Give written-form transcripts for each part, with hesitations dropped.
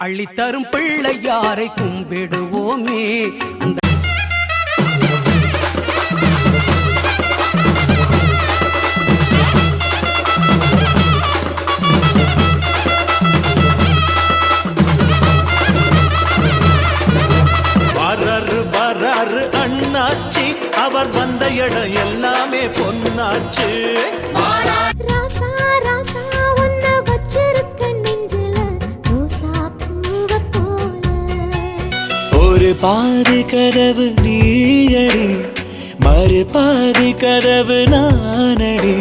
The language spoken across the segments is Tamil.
அள்ளித்தரும் பிள்ளையாரை கும்பிடுவோமே. அந்த வராரு அண்ணாச்சி, அவர் வந்த இடம் எல்லாமே பொன்னாச்சு. ஒரு பாதி கதவு நீயடி, மறு பாதி கதவு நானடி.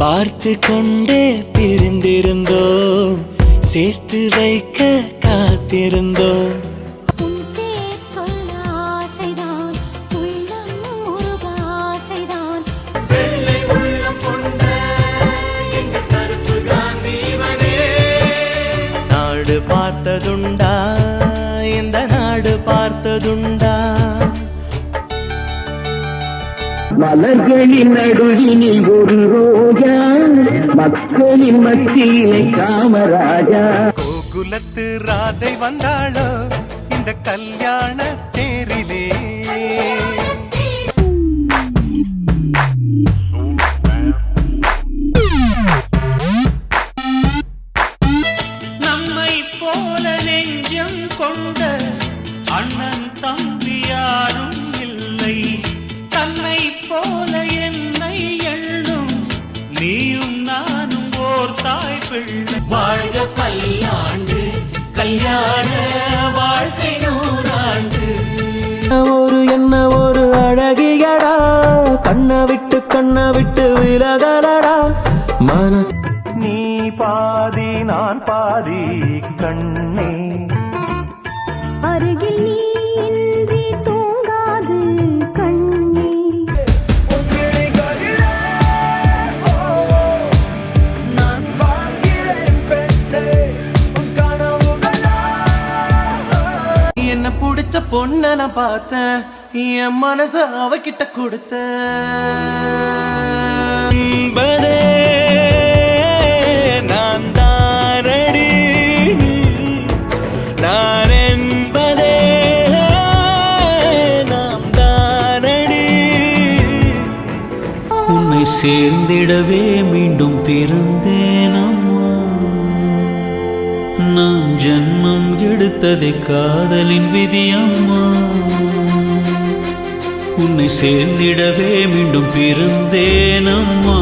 பார்த்து கொண்டே பிரிந்திருந்தோம், சேர்த்து வைக்க காத்திருந்தோம். நாடு பார்த்ததுண்டா, இந்த நாடு பார்த்ததுண்டா. மலர்களின் நடுவினில் ஒரு ரோஜா, மக்களின் மத்தியிலே காமராஜா. கோகுலத்து ராதை வந்தாளோ இந்த கல்யாண தேரிலே. நம்மை போல நெஞ்சம் கொண்ட அண்ணன் தம்பி யாரும் இல்லை. தன்னை போல என்னை எண்ணும் நீயும் நானும் ஓர் தாய் பிள்ளை. வாழ்க பல்லாண்டு, கல்யாண வாழ்க்கை நூறாண்டு. ஒரு என்ன ஒரு அழகியடா, கண்ணை விட்டு விலகலடா மனசு. நீ பாதி நான் பாதி கண்ணே, அருகில் நீ இன்றி தூங்காது கண்ணே. நான் வாழ்கிறேன் பெண்ணே, உன் கனவுகளா. என்ன பிடிச்ச பொண்ண நான் பார்த்தேன், என் மனச அவகிட்ட கொடுத்தேன். நான் தானடி, நான் என்பதே நாம் தானடி. உன்னை சேர்ந்திடவே மீண்டும் பிறந்தேனம்மா. நாம் ஜன்மம் எடுத்ததை காதலின் விதியம்மா. உன்னை சேர்ந்திடவே மீண்டும் பிறந்தேனம்மா.